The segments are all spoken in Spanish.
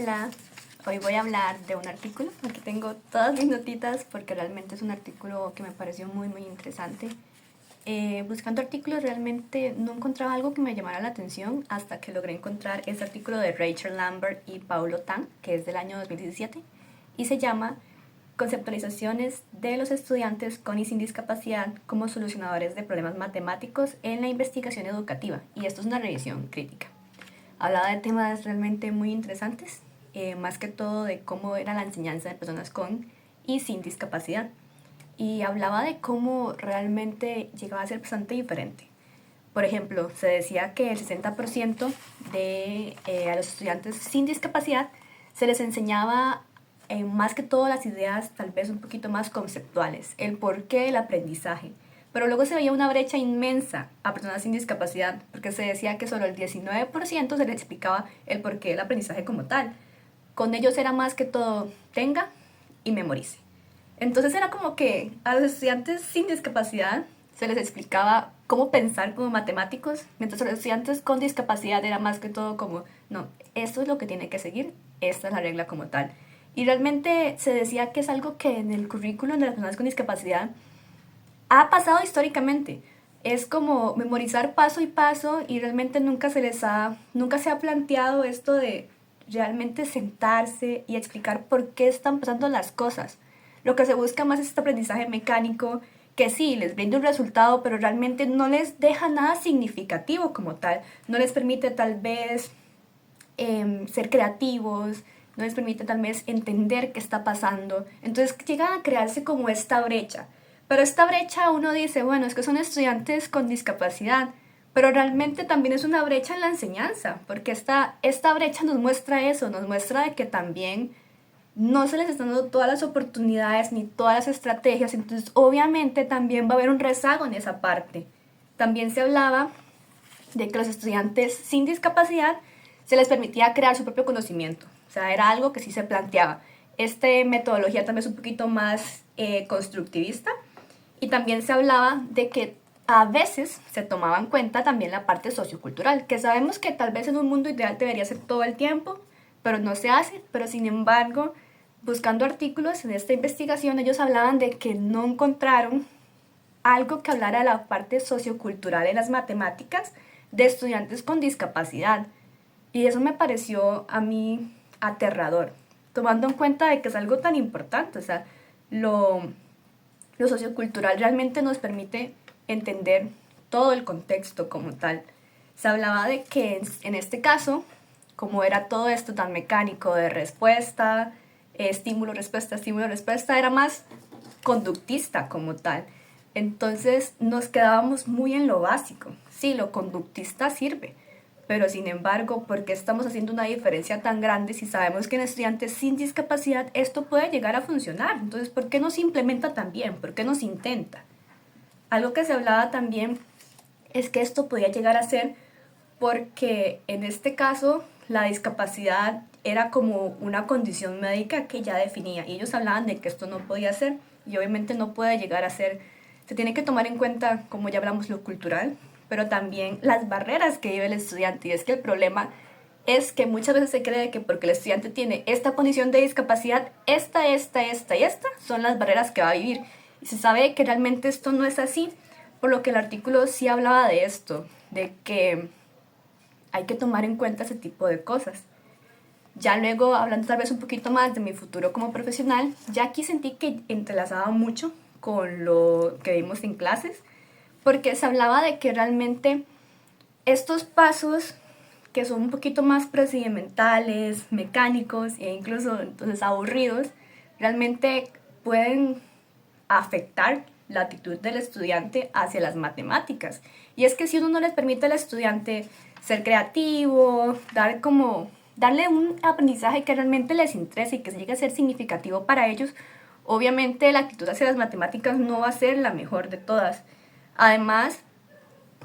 Hola, hoy voy a hablar de un artículo. Aquí tengo todas mis notitas porque realmente es un artículo que me pareció muy interesante. Buscando artículos realmente no encontraba algo que me llamara la atención hasta que logré encontrar este artículo de Rachel Lambert y Paulo Tan, que es del año 2017, y se llama Conceptualizaciones de los estudiantes con y sin discapacidad como solucionadores de problemas matemáticos en la investigación educativa. Y esto es una revisión crítica. Hablaba de temas realmente muy interesantes, más que todo de cómo era la enseñanza de personas con y sin discapacidad. Y hablaba de cómo realmente llegaba a ser bastante diferente. Por ejemplo, se decía que el 60% a los estudiantes sin discapacidad se les enseñaba más que todo las ideas tal vez un poquito más conceptuales, el porqué del aprendizaje. Pero luego se veía una brecha inmensa a personas sin discapacidad, porque se decía que solo el 19% se les explicaba el porqué del aprendizaje como tal. Con ellos era más que todo tenga y memorice. Entonces era como que a los estudiantes sin discapacidad se les explicaba cómo pensar como matemáticos, mientras a los estudiantes con discapacidad era más que todo como, no, esto es lo que tiene que seguir, esta es la regla como tal. Y realmente se decía que es algo que en el currículum de las personas con discapacidad ha pasado históricamente. Es como memorizar paso y paso y realmente nunca se ha planteado esto de realmente sentarse y explicar por qué están pasando las cosas. Lo que se busca más es este aprendizaje mecánico que sí, les brinda un resultado, pero realmente no les deja nada significativo como tal. No les permite tal vez ser creativos, no les permite tal vez entender qué está pasando. Entonces llega a crearse como esta brecha. Pero esta brecha uno dice, bueno, es que son estudiantes con discapacidad, pero realmente también es una brecha en la enseñanza, porque esta brecha nos muestra eso, nos muestra de que también no se les están dando todas las oportunidades ni todas las estrategias, entonces obviamente también va a haber un rezago en esa parte. También se hablaba de que los estudiantes sin discapacidad se les permitía crear su propio conocimiento, o sea, era algo que sí se planteaba. Esta metodología también es un poquito más constructivista y también se hablaba de que a veces se tomaba en cuenta también la parte sociocultural, que sabemos que tal vez en un mundo ideal debería ser todo el tiempo, pero no se hace, pero sin embargo, buscando artículos en esta investigación, ellos hablaban de que no encontraron algo que hablara de la parte sociocultural en las matemáticas de estudiantes con discapacidad. Y eso me pareció a mí aterrador, tomando en cuenta de que es algo tan importante, o sea, lo, lo sociocultural realmente nos permite entender todo el contexto como tal. Se hablaba de que en este caso, como era todo esto tan mecánico de respuesta, estímulo, respuesta, era más conductista como tal. Entonces nos quedábamos muy en lo básico. Sí, lo conductista sirve, pero sin embargo, ¿por qué estamos haciendo una diferencia tan grande si sabemos que en estudiantes sin discapacidad esto puede llegar a funcionar? Entonces, ¿por qué no se implementa también? ¿Por qué no se intenta? Algo que se hablaba también es que esto podía llegar a ser porque en este caso la discapacidad era como una condición médica que ya definía y ellos hablaban de que esto no podía ser y obviamente no puede llegar a ser. Se tiene que tomar en cuenta, como ya hablamos, lo cultural, pero también las barreras que vive el estudiante. Y es que el problema es que muchas veces se cree que porque el estudiante tiene esta condición de discapacidad, esta son las barreras que va a vivir. Y se sabe que realmente esto no es así, por lo que el artículo sí hablaba de esto, de que hay que tomar en cuenta ese tipo de cosas. Ya luego, hablando tal vez un poquito más de mi futuro como profesional, ya aquí sentí que entrelazaba mucho con lo que vimos en clases, porque se hablaba de que realmente estos pasos que son un poquito más procedimentales, mecánicos e incluso entonces aburridos, realmente pueden afectar la actitud del estudiante hacia las matemáticas. Y es que si uno no les permite al estudiante ser creativo, darle un aprendizaje que realmente les interese y que llegue a ser significativo para ellos, obviamente la actitud hacia las matemáticas no va a ser la mejor de todas. Además,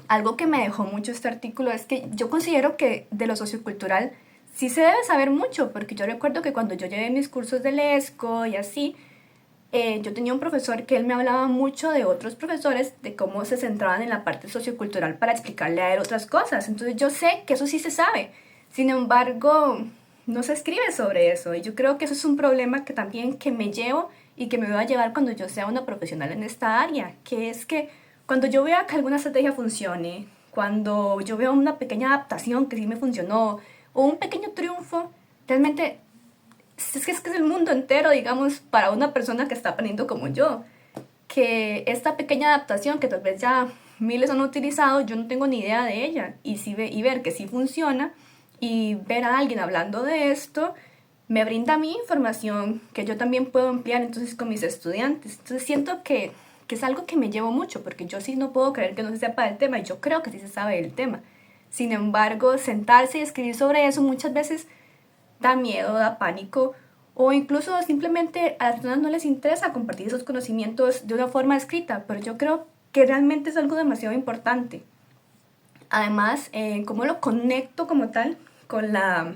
algo que me dejó mucho este artículo es que yo considero que de lo sociocultural sí se debe saber mucho, porque yo recuerdo que cuando yo llevé mis cursos de LESCO y así, yo tenía un profesor que él me hablaba mucho de otros profesores, de cómo se centraban en la parte sociocultural para explicarle a él otras cosas. Entonces yo sé que eso sí se sabe. Sin embargo, no se escribe sobre eso. Y yo creo que eso es un problema que también que me llevo y que me voy a llevar cuando yo sea una profesional en esta área, que es que cuando yo vea que alguna estrategia funcione, cuando yo veo una pequeña adaptación que sí me funcionó, o un pequeño triunfo, realmente es el mundo entero, digamos, para una persona que está aprendiendo como yo. Que esta pequeña adaptación que tal vez ya miles han utilizado, yo no tengo ni idea de ella. Y ver que sí funciona y ver a alguien hablando de esto, me brinda a mí información que yo también puedo emplear entonces con mis estudiantes. Entonces siento que es algo que me llevo mucho, porque yo sí no puedo creer que no se sepa del tema y yo creo que sí se sabe del tema. Sin embargo, sentarse y escribir sobre eso muchas veces da miedo, da pánico, o incluso simplemente a las personas no les interesa compartir esos conocimientos de una forma escrita, pero yo creo que realmente es algo demasiado importante. Además, cómo lo conecto como tal con la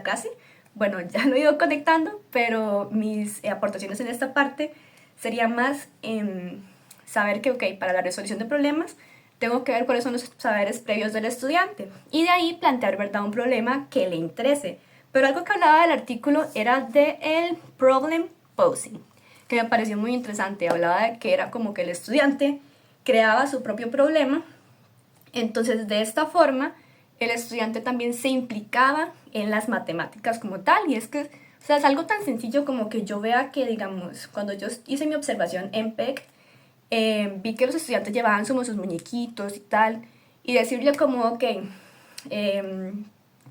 clase, bueno, ya lo he ido conectando, pero mis aportaciones en esta parte serían más en saber que, ok, para la resolución de problemas, tengo que ver cuáles son los saberes previos del estudiante y de ahí plantear, ¿verdad?, un problema que le interese. Pero algo que hablaba del artículo era de el problem posing, que me pareció muy interesante. Hablaba de que era como que el estudiante creaba su propio problema, entonces de esta forma el estudiante también se implicaba en las matemáticas como tal. Y es que, o sea, es algo tan sencillo como que yo vea que, digamos, cuando yo hice mi observación en PEC, vi que los estudiantes llevaban como sus muñequitos y tal, y decirle como, ok,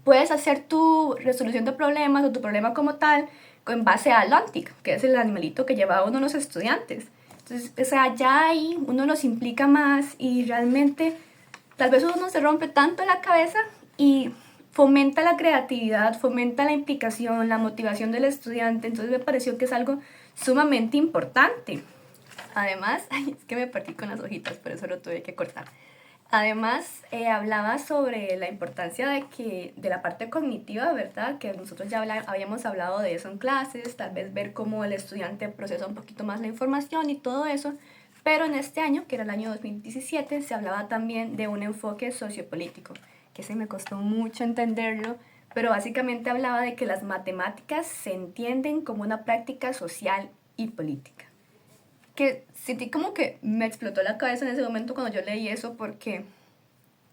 puedes hacer tu resolución de problemas o tu problema como tal en base a Lantic, que es el animalito que llevaba uno de los estudiantes. Entonces, o sea, ya ahí uno los implica más y realmente tal vez uno se rompe tanto la cabeza y fomenta la creatividad, fomenta la implicación, la motivación del estudiante. Entonces me pareció que es algo sumamente importante. Además, ay, es que me partí con las hojitas, por eso lo tuve que cortar. Además, hablaba sobre la importancia de la parte cognitiva, ¿verdad? Que nosotros ya habíamos hablado de eso en clases, tal vez ver cómo el estudiante procesa un poquito más la información y todo eso. Pero en este año, que era el año 2017, se hablaba también de un enfoque sociopolítico, que se me costó mucho entenderlo, pero básicamente hablaba de que las matemáticas se entienden como una práctica social y política, que sentí como que me explotó la cabeza en ese momento cuando yo leí eso, porque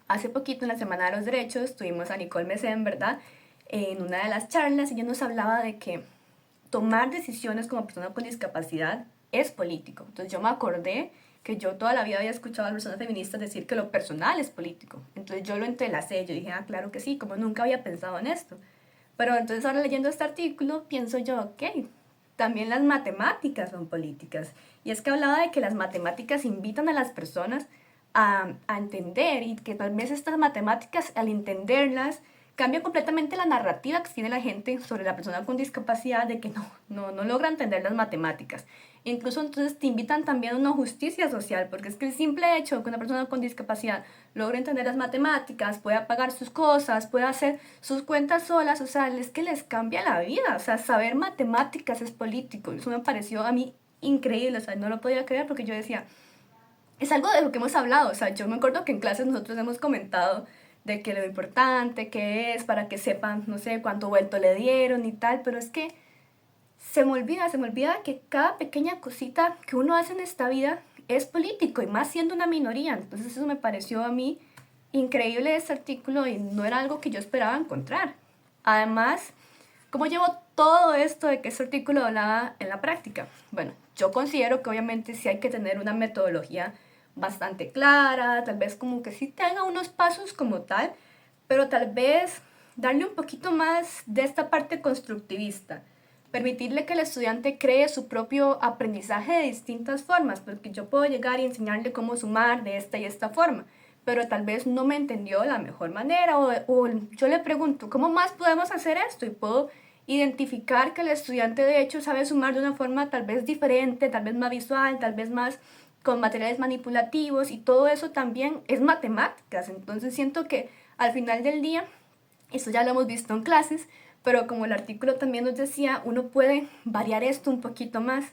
hace poquito en la Semana de los Derechos tuvimos a Nicole Mesén, ¿verdad?, en una de las charlas, y ella nos hablaba de que tomar decisiones como persona con discapacidad es político. Entonces yo me acordé que yo toda la vida había escuchado a las personas feministas decir que lo personal es político. Entonces yo lo entrelacé, yo dije, ah, claro que sí, como nunca había pensado en esto. Pero entonces ahora leyendo este artículo pienso yo, ok, también las matemáticas son políticas. Y es que hablaba de que las matemáticas invitan a las personas a entender, y que tal vez estas matemáticas, al entenderlas, cambia completamente la narrativa que tiene la gente sobre la persona con discapacidad, de que no logra entender las matemáticas. Incluso entonces te invitan también a una justicia social, porque es que el simple hecho de que una persona con discapacidad logre entender las matemáticas, pueda pagar sus cosas, pueda hacer sus cuentas solas, o sea, es que les cambia la vida. O sea, saber matemáticas es político. Eso me pareció a mí increíble, o sea, no lo podía creer, porque yo decía, es algo de lo que hemos hablado. O sea, yo me acuerdo que en clases nosotros hemos comentado de que lo importante que es para que sepan, no sé, cuánto vuelto le dieron y tal, pero es que se me olvida que cada pequeña cosita que uno hace en esta vida es político, y más siendo una minoría. Entonces eso me pareció a mí increíble este artículo y no era algo que yo esperaba encontrar. Además, ¿cómo llevo todo esto de que este artículo hablaba en la práctica? Bueno, yo considero que obviamente sí hay que tener una metodología bastante clara, tal vez como que sí tenga unos pasos como tal, pero tal vez darle un poquito más de esta parte constructivista, permitirle que el estudiante cree su propio aprendizaje de distintas formas, porque yo puedo llegar y enseñarle cómo sumar de esta y esta forma, pero tal vez no me entendió de la mejor manera, o yo le pregunto, ¿cómo más podemos hacer esto? Y puedo identificar que el estudiante de hecho sabe sumar de una forma tal vez diferente, tal vez más visual, tal vez más con materiales manipulativos, y todo eso también es matemáticas. Entonces siento que al final del día, esto ya lo hemos visto en clases, pero como el artículo también nos decía, uno puede variar esto un poquito más.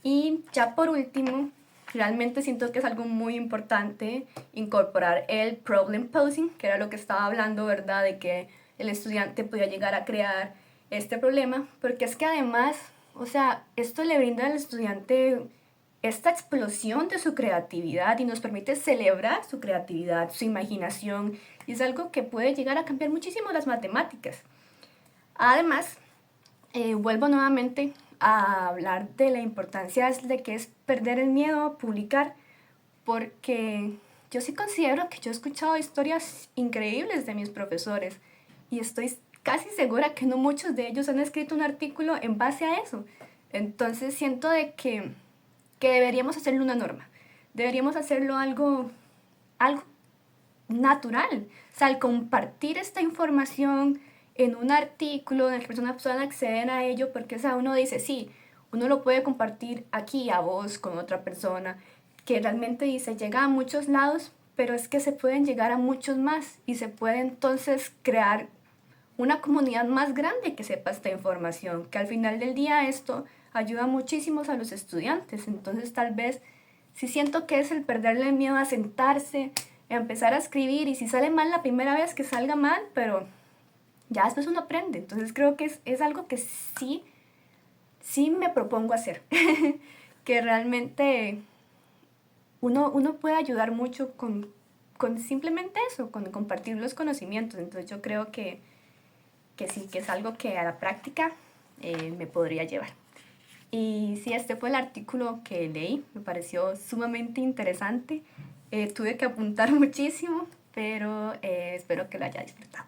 Y ya por último, realmente siento que es algo muy importante incorporar el problem posing, que era lo que estaba hablando, ¿verdad? De que el estudiante podía llegar a crear este problema, porque es que además, o sea, esto le brinda al estudiante esta explosión de su creatividad y nos permite celebrar su creatividad, su imaginación, y es algo que puede llegar a cambiar muchísimo las matemáticas. Además, vuelvo nuevamente a hablar de la importancia de que es perder el miedo a publicar, porque yo sí considero que yo he escuchado historias increíbles de mis profesores y estoy casi segura que no muchos de ellos han escrito un artículo en base a eso. Entonces siento de que deberíamos hacerlo una norma, deberíamos hacerlo algo natural. O sea, al compartir esta información en un artículo en el que personas puedan acceder a ello, porque o sea, uno dice, sí, uno lo puede compartir aquí a vos con otra persona, que realmente dice, llega a muchos lados, pero es que se pueden llegar a muchos más y se puede entonces crear una comunidad más grande que sepa esta información, que al final del día esto ayuda muchísimo a los estudiantes. Entonces tal vez sí siento que es el perderle el miedo a sentarse, a empezar a escribir y si sale mal la primera vez que salga mal, pero ya después uno aprende. Entonces creo que es algo que sí me propongo hacer, que realmente uno puede ayudar mucho con simplemente eso, con compartir los conocimientos. Entonces yo creo que sí, que es algo que a la práctica me podría llevar. Y sí, este fue el artículo que leí, me pareció sumamente interesante. Tuve que apuntar muchísimo, pero espero que lo haya disfrutado.